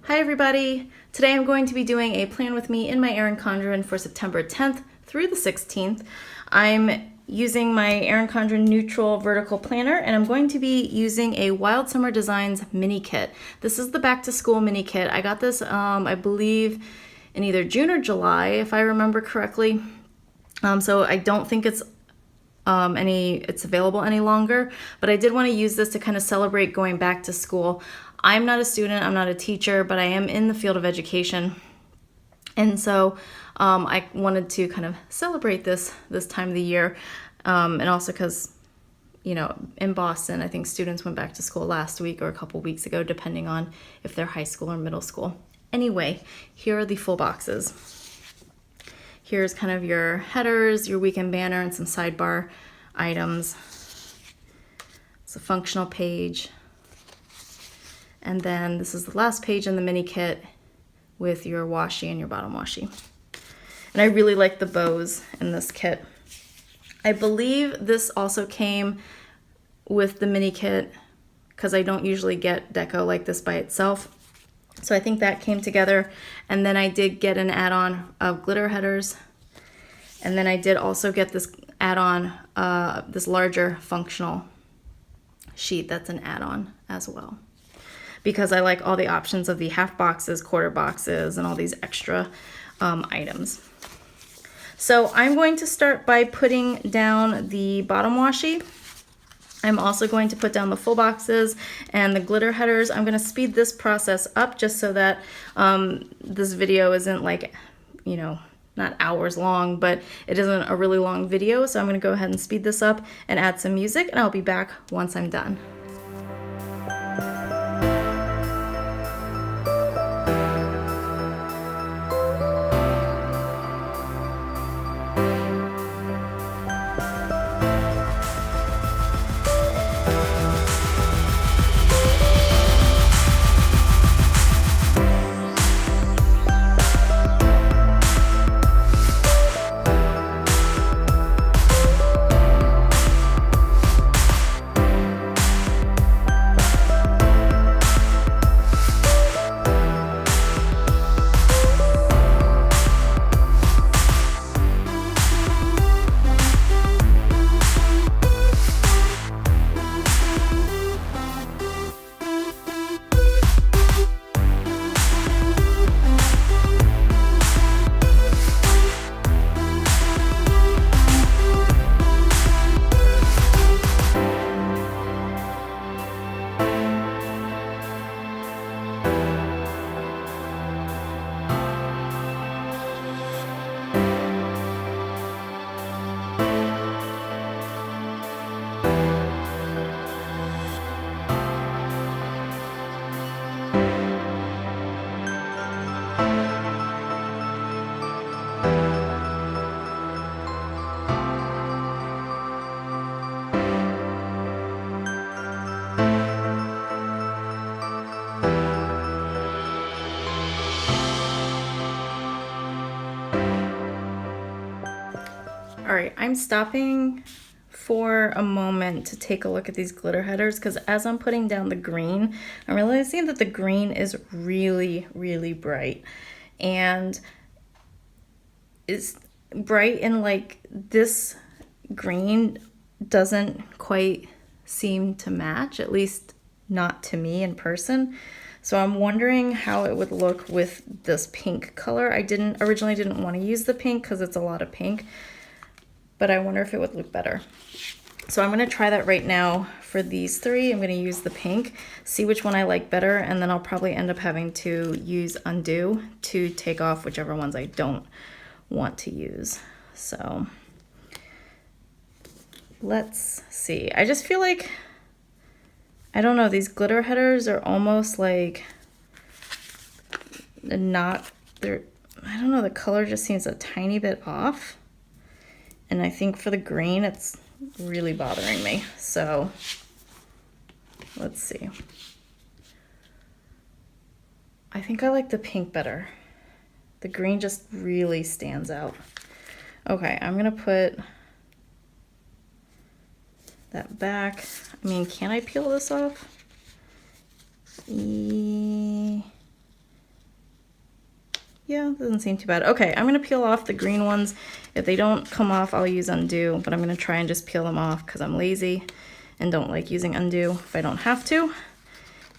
Hi everybody! Today I'm going to be doing a plan with me in my Erin Condren for September 10th through the 16th. I'm using my Erin Condren Neutral Vertical Planner and I'm going to be using a Wild Summer Designs mini kit. This is the back to school mini kit. I got this I believe in either June or July if I remember correctly. So I don't think it's available any longer, but I did want to use this to kind of celebrate going back to school. I'm not a student, I'm not a teacher, but I am in the field of education. And so I wanted to kind of celebrate this time of the year. And also because, you know, in Boston, I think students went back to school last week or a couple weeks ago, depending on if they're high school or middle school. Anyway, here are the full boxes. Here's kind of your headers, your weekend banner, and some sidebar items. It's a functional page. And then this is the last page in the mini kit with your washi and your bottom washi. And I really like the bows in this kit. I believe this also came with the mini kit because I don't usually get deco like this by itself. So I think that came together. And then I did get an add-on of glitter headers. And then I did also get this add-on, this larger functional sheet that's an add-on as well. Because I like all the options of the half boxes, quarter boxes, and all these extra items. So I'm going to start by putting down the bottom washi. I'm also going to put down the full boxes and the glitter headers. I'm going to speed this process up just so that this video isn't like, you know, not hours long, but it isn't a really long video. So I'm going to go ahead and speed this up and add some music, and I'll be back once I'm done. All right, I'm stopping for a moment to take a look at these glitter headers because as I'm putting down the green, I'm realizing that the green is really, really bright. And it's bright and like this green doesn't quite seem to match, at least not to me in person. So I'm wondering how it would look with this pink color. I originally didn't want to use the pink because it's a lot of pink, but I wonder if it would look better. So I'm gonna try that right now for these three. I'm gonna use the pink, see which one I like better, and then I'll probably end up having to use undo to take off whichever ones I don't want to use. So let's see. I just feel like, I don't know, these glitter headers are almost like I don't know, the color just seems a tiny bit off. And I think for the green, it's really bothering me. So let's see. I think I like the pink better. The green just really stands out. Okay, I'm gonna put that back. I mean, can I peel this off? Yeah, doesn't seem too bad. Okay, I'm gonna peel off the green ones. If they don't come off, I'll use undo, but I'm gonna try and just peel them off because I'm lazy and don't like using undo if I don't have to.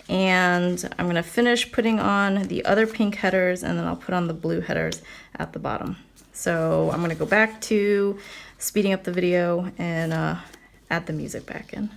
And I'm gonna finish putting on the other pink headers, and then I'll put on the blue headers at the bottom. So I'm gonna go back to speeding up the video and add the music back in.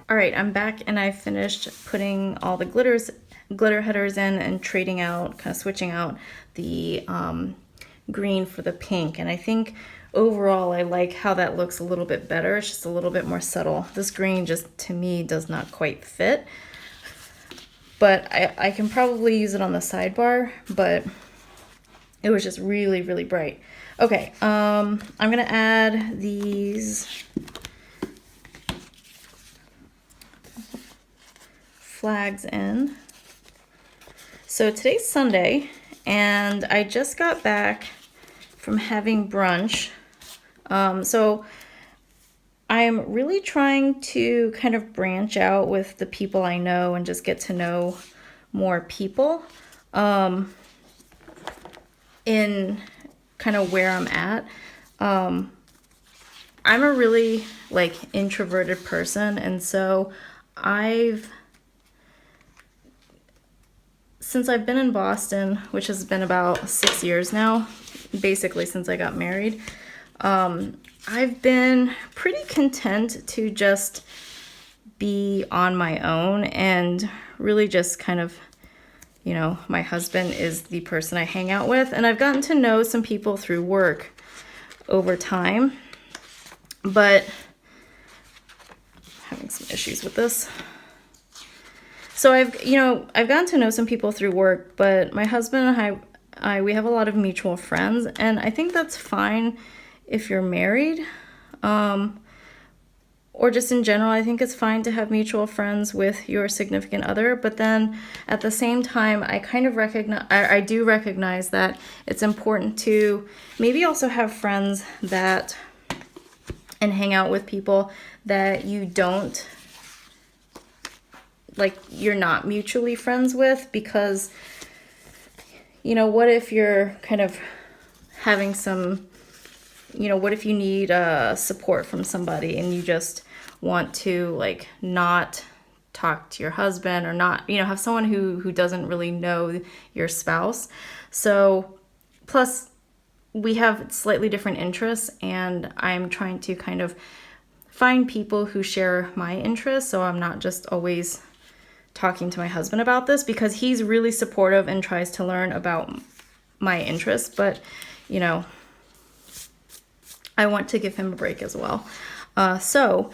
All right, I'm back and I finished putting all the glitter headers in and trading out, kind of switching out the green for the pink. And I think overall I like how that looks a little bit better. It's just a little bit more subtle. This green just, to me, does not quite fit. But I can probably use it on the sidebar, but it was just really, really bright. Okay, I'm gonna add these flags in. So today's Sunday and I just got back from having brunch. So I'm really trying to kind of branch out with the people I know and just get to know more people in kind of where I'm at. I'm a really like introverted person, and so since I've been in Boston, which has been about 6 years now, basically since I got married, I've been pretty content to just be on my own and really just kind of, you know, my husband is the person I hang out with, and I've gotten to know some people through work over time, but I'm having some issues with this. So I've gotten to know some people through work, but my husband and we have a lot of mutual friends, and I think that's fine if you're married, or just in general. I think it's fine to have mutual friends with your significant other, but then at the same time, I do recognize that it's important to maybe also have friends and hang out with people that you don't, like, you're not mutually friends with, because, you know, what if you're kind of having some, you know, what if you need support from somebody and you just want to, like, not talk to your husband, or not, you know, have someone who doesn't really know your spouse. So plus we have slightly different interests, and I'm trying to kind of find people who share my interests, so I'm not just always talking to my husband about this, because he's really supportive and tries to learn about my interests, but, you know, I want to give him a break as well. So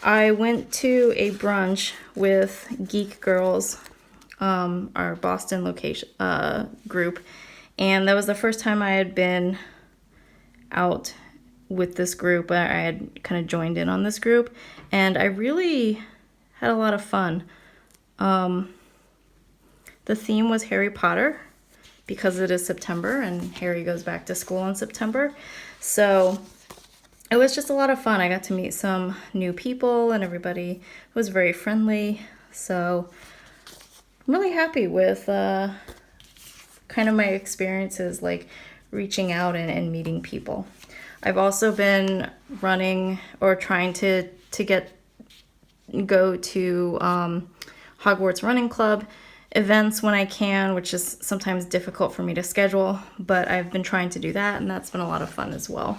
I went to a brunch with Geek Girls, our Boston location group, and that was the first time I had been out with this group. I had kind of joined in on this group, and I really had a lot of fun. The theme was Harry Potter, because it is September and Harry goes back to school in September. So it was just a lot of fun. I got to meet some new people, and everybody was very friendly. So I'm really happy with kind kind of my experiences, like reaching out and meeting people. I've also been running or trying to go to Hogwarts Running Club events when I can, which is sometimes difficult for me to schedule, but I've been trying to do that, and that's been a lot of fun as well.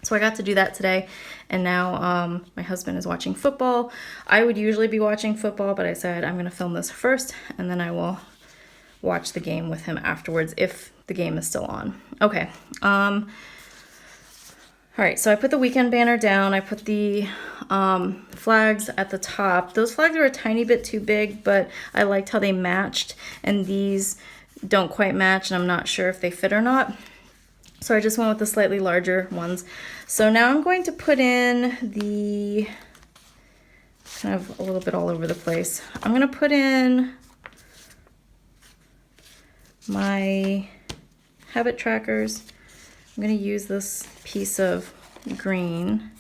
So I got to do that today, and now my husband is watching football. I would usually be watching football, but I said I'm going to film this first, and then I will watch the game with him afterwards if the game is still on. Okay. All right, so I put the weekend banner down. I put the flags at the top. Those flags are a tiny bit too big, but I liked how they matched, and these don't quite match, and I'm not sure if they fit or not. So I just went with the slightly larger ones. So now I'm going to put in the, kind of a little bit all over the place. I'm going to put in my habit trackers. I'm going to use this piece of green.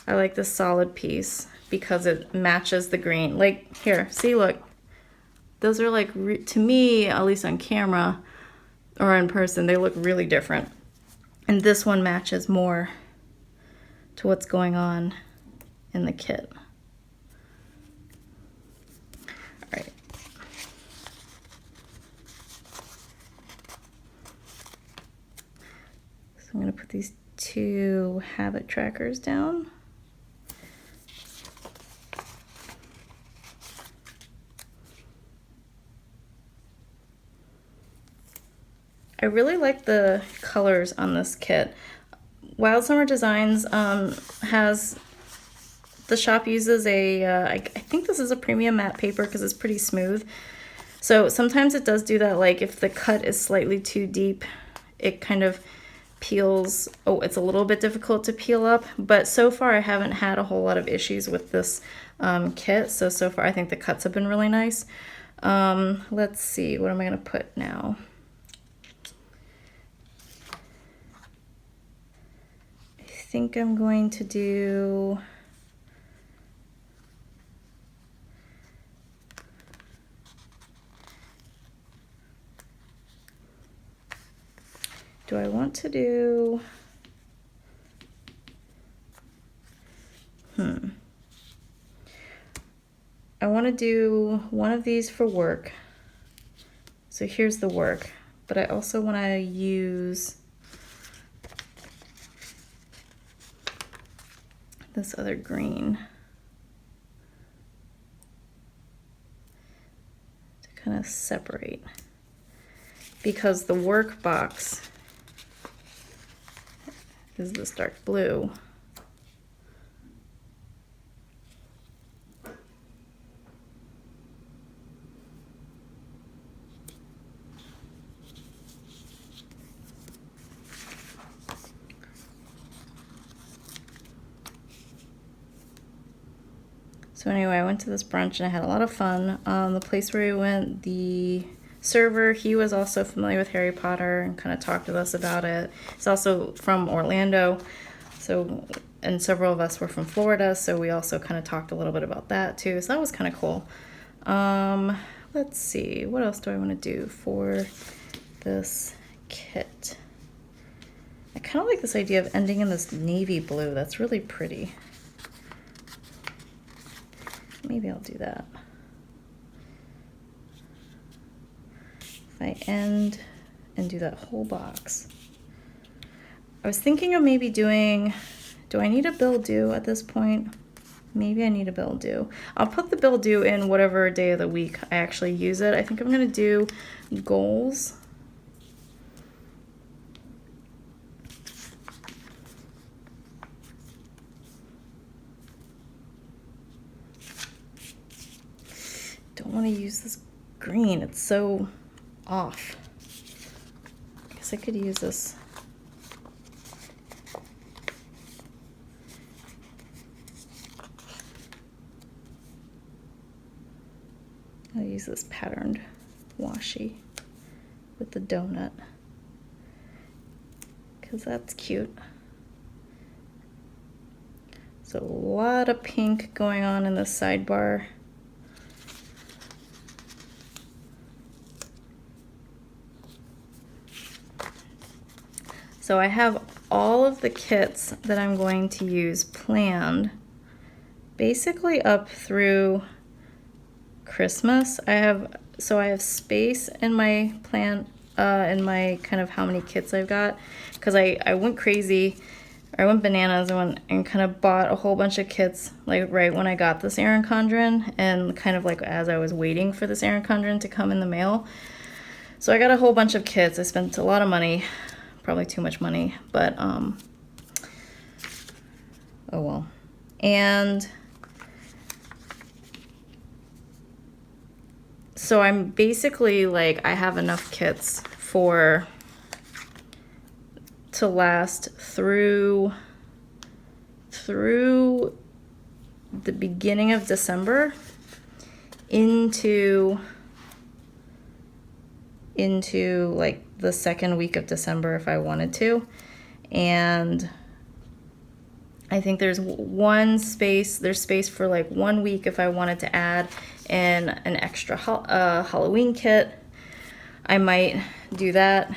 I like this solid piece because it matches the green. Like here, see, look. Those are like, to me, at least on camera or in person, they look really different. And this one matches more to what's going on in the kit. All right. So I'm going to put these 2 habit trackers down. I really like the colors on this kit. Wild Summer Designs has, the shop uses a, I think this is a premium matte paper because it's pretty smooth. So sometimes it does do that, like if the cut is slightly too deep, it kind of peels. Oh, it's a little bit difficult to peel up, but so far I haven't had a whole lot of issues with this kit. So far I think the cuts have been really nice. Let's see, what am I gonna put now? I think I'm going to do I want to do I want to do one of these for work. So here's the work, but I also want to use this other green to kind of separate, because the work box is this dark blue. So anyway, I went to this brunch and I had a lot of fun. The place where we went, the server, he was also familiar with Harry Potter and kind of talked with us about it. He's also from Orlando, so, and several of us were from Florida, so we also kind of talked a little bit about that too. So that was kind of cool. Let's see, what else do I want to do for this kit? I kind of like this idea of ending in this navy blue. That's really pretty. Maybe I'll do that. If I end and do that whole box. I was thinking of maybe doing, do I need a bill due at this point? Maybe I need a bill due. I'll put the bill due in whatever day of the week I actually use it. I think I'm gonna do goals. Don't want to use this green, it's so off. I guess I could use this. I'll use this patterned washi with the donut because that's cute. So a lot of pink going on in the sidebar. So I have all of the kits that I'm going to use planned basically up through Christmas. I have space in my plan, in my kind of how many kits I've got, because I went crazy. I went bananas and kind of bought a whole bunch of kits like right when I got this Erin Condren, and kind of like as I was waiting for this Erin Condren to come in the mail. So I got a whole bunch of kits. I spent a lot of money, probably too much money, but oh well. And so I'm basically like, I have enough kits to last through the beginning of December into like the second week of December if I wanted to. And I think there's space for like 1 week if I wanted to add in an extra Halloween kit. I might do that.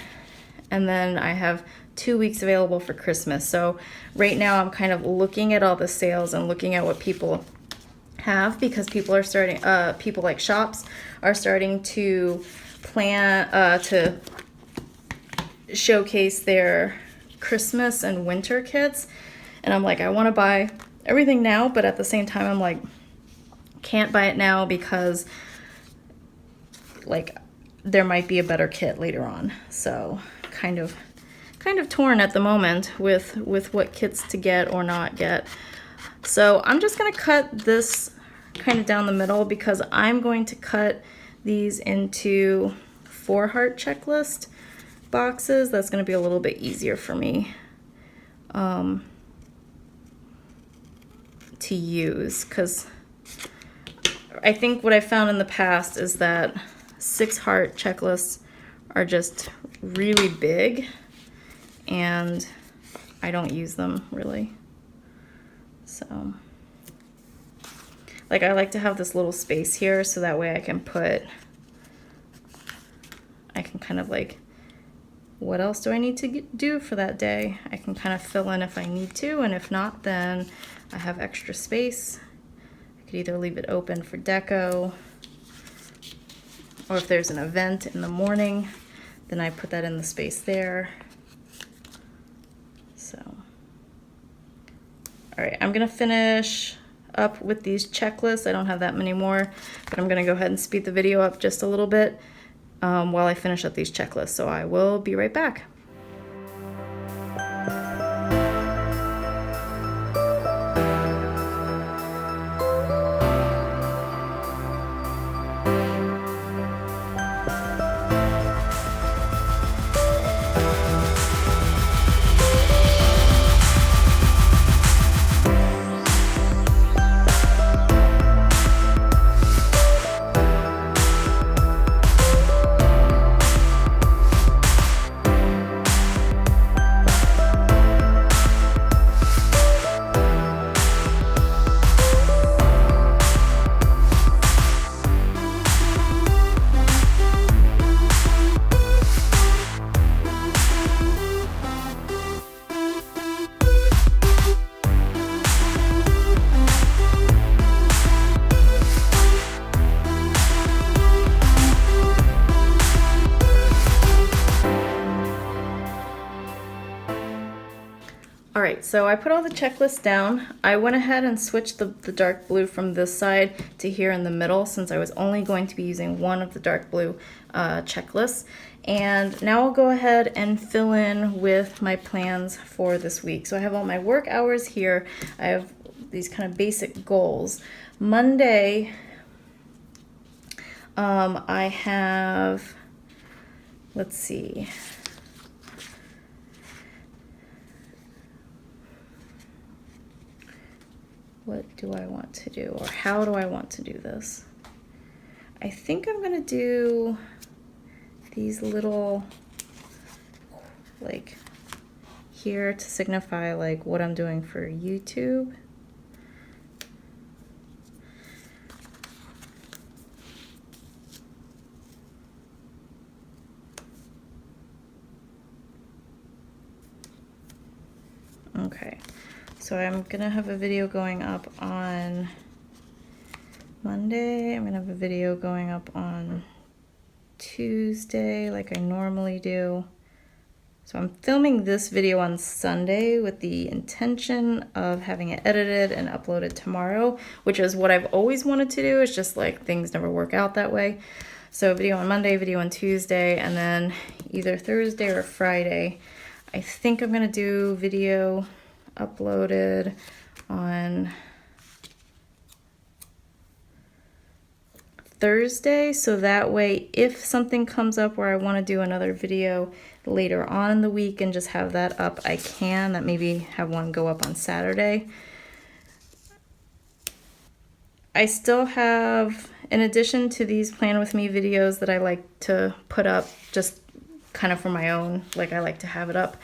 And then I have 2 weeks available for Christmas. So right now I'm kind of looking at all the sales and looking at what people have, because people are starting, people like shops are starting to plan to showcase their Christmas and winter kits. And I'm like, I want to buy everything now, but at the same time I'm like, can't buy it now because like there might be a better kit later on. So kind of torn at the moment with what kits to get or not get. So I'm just gonna cut this kind of down the middle, because I'm going to cut these into 4-heart checklist boxes. That's gonna be a little bit easier for me to use, because I think what I found in the past is that 6-heart checklists are just really big and I don't use them really. So like I like to have this little space here so that way I can kind of like, what else do I need to do for that day? I can kind of fill in if I need to, and if not, then I have extra space. I could either leave it open for deco, or if there's an event in the morning, then I put that in the space there. So, all right, I'm gonna finish up with these checklists. I don't have that many more, but I'm gonna go ahead and speed the video up just a little bit while I finish up these checklists. So I will be right back. All right, so I put all the checklists down. I went ahead and switched the dark blue from this side to here in the middle, since I was only going to be using one of the dark blue checklists. And now I'll go ahead and fill in with my plans for this week. So I have all my work hours here. I have these kind of basic goals. Monday, I have, let's see, what do I want to do, or how do I want to do this? I think I'm gonna do these little, like here to signify like what I'm doing for YouTube. Okay, so I'm gonna have a video going up on Monday. I'm gonna have a video going up on Tuesday like I normally do. So I'm filming this video on Sunday with the intention of having it edited and uploaded tomorrow, which is what I've always wanted to do. It's just like things never work out that way. So video on Monday, video on Tuesday, and then either Thursday or Friday. I think I'm gonna do video uploaded on Thursday, so that way if something comes up where I want to do another video later on in the week and just have that up, I can. That maybe have one go up on Saturday. I still have, in addition to these Plan With Me videos that I like to put up just kind of for my own, like I like to have it up,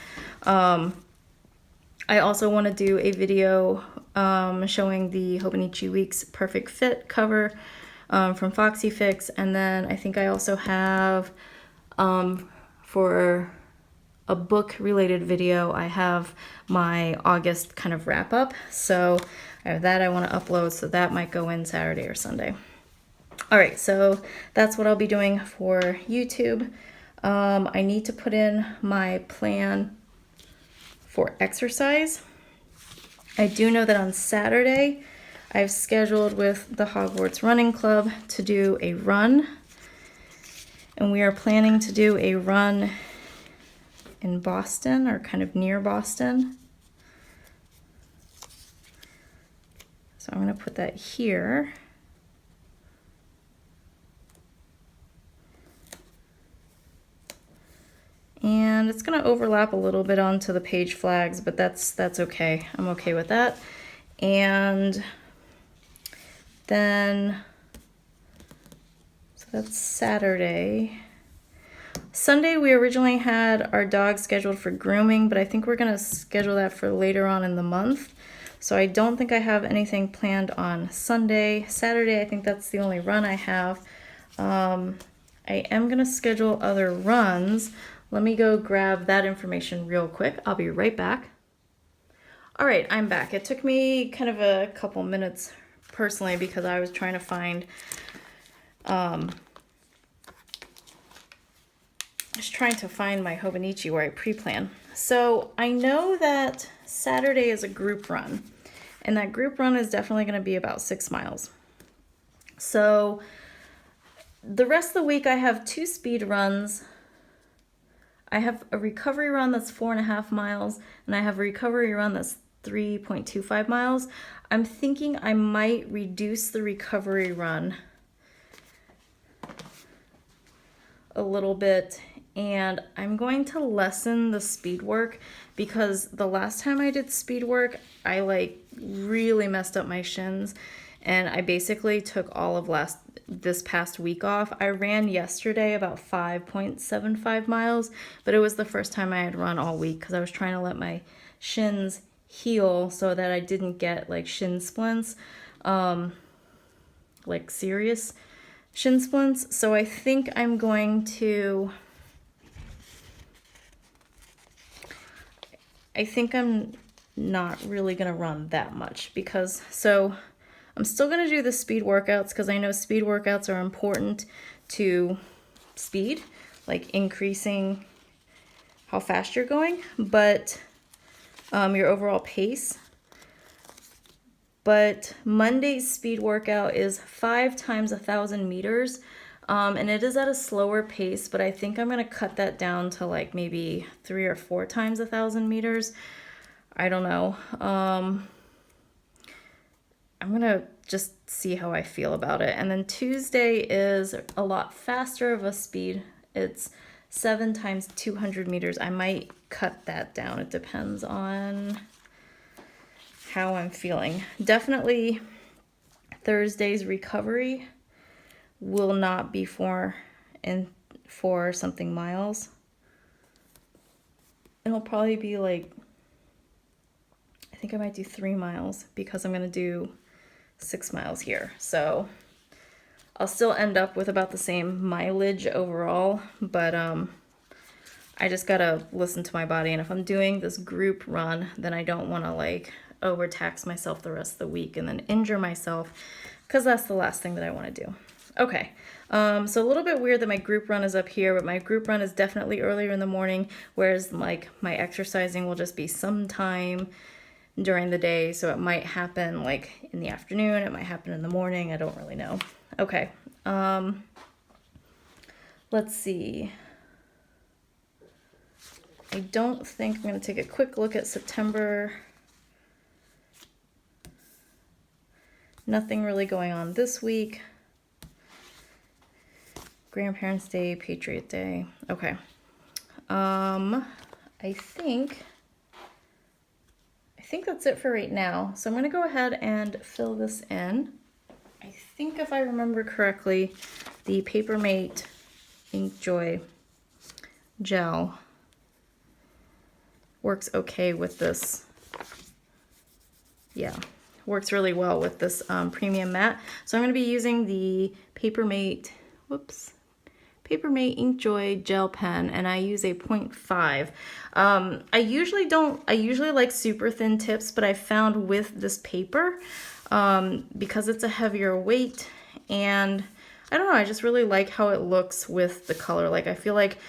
I also want to do a video showing the Hobonichi Weeks Perfect Fit cover from Foxy Fix, and then I think I also have for a book related video, I have my August kind of wrap up. So I have that I want to upload, so that might go in Saturday or Sunday. All right, so that's what I'll be doing for YouTube. I need to put in my plan for exercise. I do know that on Saturday, I've scheduled with the Hogwarts Running Club to do a run, and we are planning to do a run in Boston, or kind of near Boston. So I'm going to put that here. And it's going to overlap a little bit onto the page flags, but that's okay. I'm okay with that. And then, so that's Saturday. Sunday, we originally had our dog scheduled for grooming, but I think we're going to schedule that for later on in the month. So I don't think I have anything planned on Sunday. Saturday, I think that's the only run I have. I am going to schedule other runs. Let me go grab that information real quick. I'll be right back. All right, I'm back. It took me kind of a couple minutes personally because I was trying to find my Hobonichi where I pre-plan. So I know that Saturday is a group run, and that group run is definitely going to be about 6 miles. So the rest of the week I have 2 speed runs. I have a recovery run that's 4.5 miles, and I have a recovery run that's 3.25 miles. I'm thinking I might reduce the recovery run a little bit, and I'm going to lessen the speed work because the last time I did speed work, I like really messed up my shins, and I basically took all of this past week off. I ran yesterday about 5.75 miles, but it was the first time I had run all week because I was trying to let my shins heal so that I didn't get like shin splints, like serious shin splints. So I think I'm going to, I think I'm not really going to run that much because, so I'm still going to do the speed workouts because I know speed workouts are important to speed, like increasing how fast you're going, but your overall pace. But Monday's speed workout is 5 times 1,000 meters, and it is at a slower pace, but I think I'm going to cut that down to like maybe 3 or 4 times 1,000 meters. I don't know. I'm going to just see how I feel about it. And then Tuesday is a lot faster of a speed. It's 7 times 200 meters. I might cut that down. It depends on how I'm feeling. Definitely Thursday's recovery will not be 4 something miles. It'll probably be like, I think I might do 3 miles because I'm going to do 6 miles here. So I'll still end up with about the same mileage overall, but I just gotta listen to my body. And if I'm doing this group run, then I don't want to like overtax myself the rest of the week and then injure myself, because that's the last thing that I want to do. Okay, so a little bit weird that my group run is up here, but my group run is definitely earlier in the morning, whereas like my exercising will just be sometime during the day. So it might happen like in the afternoon, it might happen in the morning, I don't really know. Okay, let's see. I don't think I'm going to take a quick look at September. Nothing really going on this week. Grandparents' Day, Patriot Day. Okay. I think that's it for right now. So I'm going to go ahead and fill this in. I think if I remember correctly, the Papermate Inkjoy gel works okay with this. Yeah, works really well with this premium matte. So I'm going to be using the Papermate Inkjoy gel pen, and I use a 0.5. I usually like super thin tips, but I found with this paper, because it's a heavier weight, and I don't know, I just really like how it looks with the color. Like, I feel like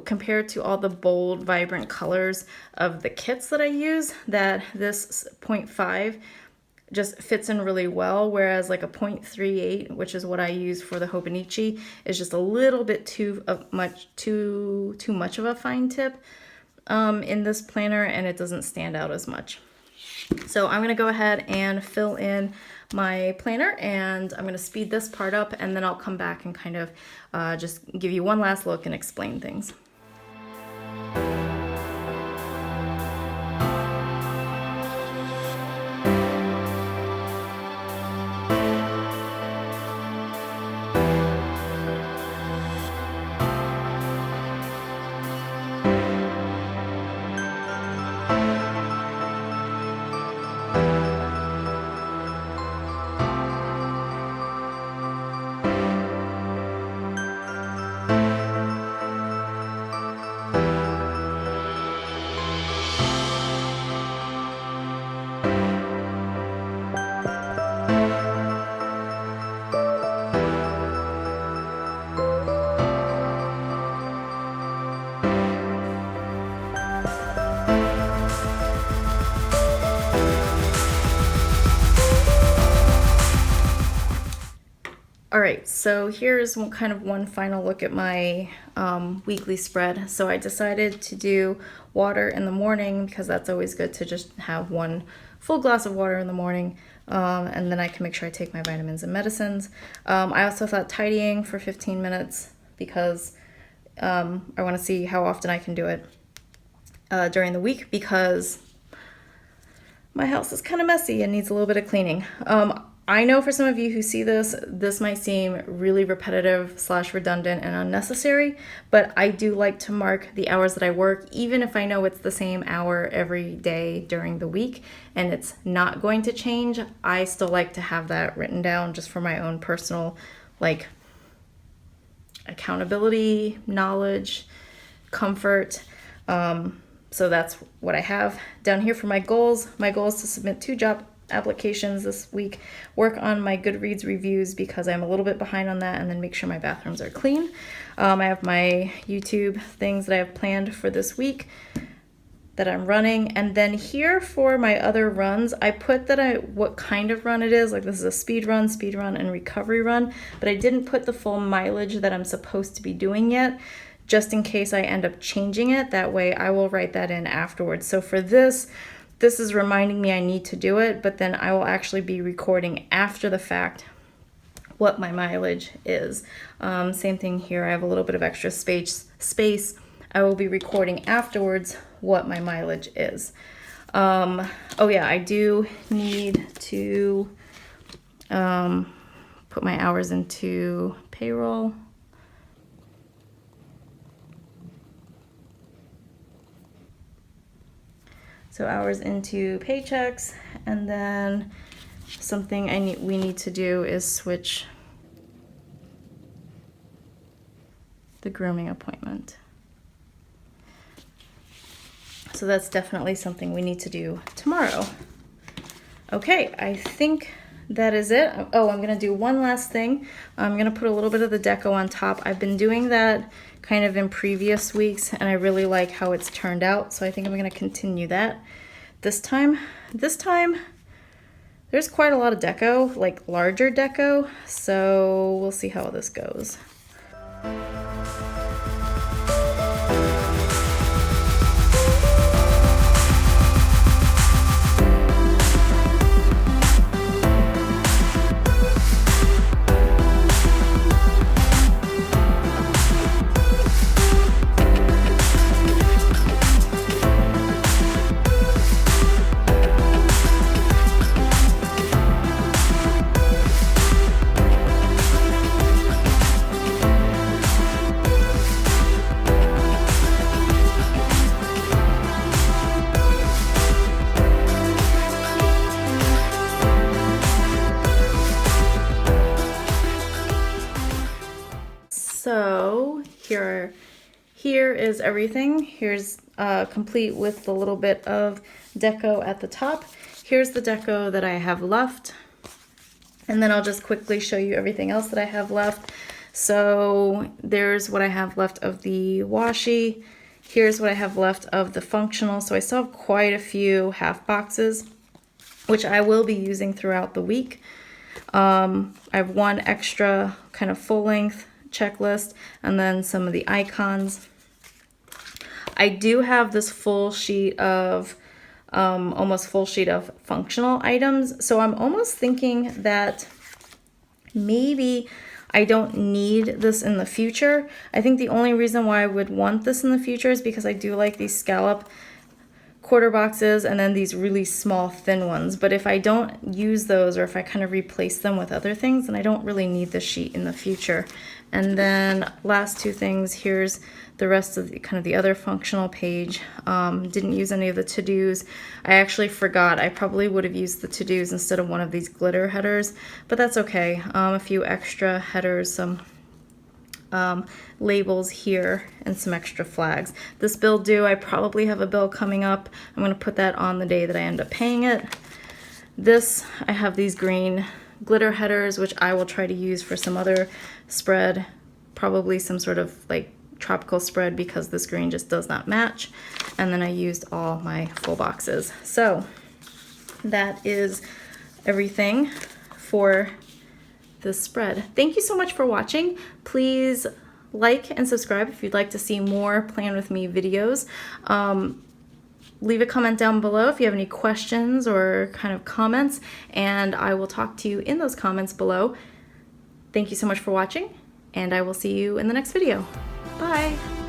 compared to all the bold, vibrant colors of the kits that I use, that this 0.5 just fits in really well, whereas like a 0.38, which is what I use for the Hobonichi, is just a little bit too much of a fine tip in this planner, and it doesn't stand out as much. So I'm gonna go ahead and fill in my planner, and I'm gonna speed this part up, and then I'll come back and kind of just give you one last look and explain things. All right, so here's one final look at my weekly spread. So I decided to do water in the morning, because that's always good to just have one full glass of water in the morning, and then I can make sure I take my vitamins and medicines. I also thought tidying for 15 minutes, because I want to see how often I can do it during the week, because my house is kind of messy and needs a little bit of cleaning. I know for some of you who see this might seem really repetitive / redundant and unnecessary, but I do like to mark the hours that I work, even if I know it's the same hour every day during the week and it's not going to change. I still like to have that written down just for my own personal, like, accountability, knowledge, comfort. So that's what I have down here for my goals. My goal is to submit 2 job applications this week, work on my Goodreads reviews because I'm a little bit behind on that, and then make sure my bathrooms are clean. I have my YouTube things that I have planned for this week that I'm running, and then here for my other runs, I put what kind of run it is. Like, this is a speed run, and recovery run, but I didn't put the full mileage that I'm supposed to be doing yet, just in case I end up changing it. That way I will write that in afterwards. So for this is reminding me I need to do it, but then I will actually be recording after the fact what my mileage is. Same thing here. I have a little bit of extra space. I will be recording afterwards what my mileage is. Oh yeah, I do need to put my hours into payroll. So hours into paychecks, and then something we need to do is switch the grooming appointment. So that's definitely something we need to do tomorrow. Okay, I think that is it. Oh, I'm gonna do one last thing. I'm gonna put a little bit of the deco on top. I've been doing that kind of in previous weeks, and I really like how it's turned out, so I think I'm gonna continue that. This time, there's quite a lot of deco, like larger deco, so we'll see how this goes. So here is everything. Here's complete with the little bit of deco at the top. Here's the deco that I have left. And then I'll just quickly show you everything else that I have left. So there's what I have left of the washi. Here's what I have left of the functional. So I still have quite a few half boxes, which I will be using throughout the week. I have one extra kind of full length checklist, and then some of the icons. I do have this full sheet of almost full sheet of functional items, so I'm almost thinking that maybe I don't need this in the future. I think the only reason why I would want this in the future is because I do like these scallop quarter boxes and then these really small thin ones, but if I don't use those, or if I kind of replace them with other things, then I don't really need this sheet in the future. And then last two things, here's the rest of the kind of the other functional page. Didn't use any of the to-dos. I actually forgot. I probably would have used the to-dos instead of one of these glitter headers, but that's okay. A few extra headers, some labels here, and some extra flags. This bill due, I probably have a bill coming up. I'm going to put that on the day that I end up paying it. This, I have these green glitter headers, which I will try to use for some other spread, probably some sort of like tropical spread, because this green just does not match. And then I used all my full boxes. So that is everything for this spread. Thank you so much for watching. Please like and subscribe if you'd like to see more Plan With Me videos. Leave a comment down below if you have any questions or kind of comments, and I will talk to you in those comments below. Thank you so much for watching, and I will see you in the next video. Bye!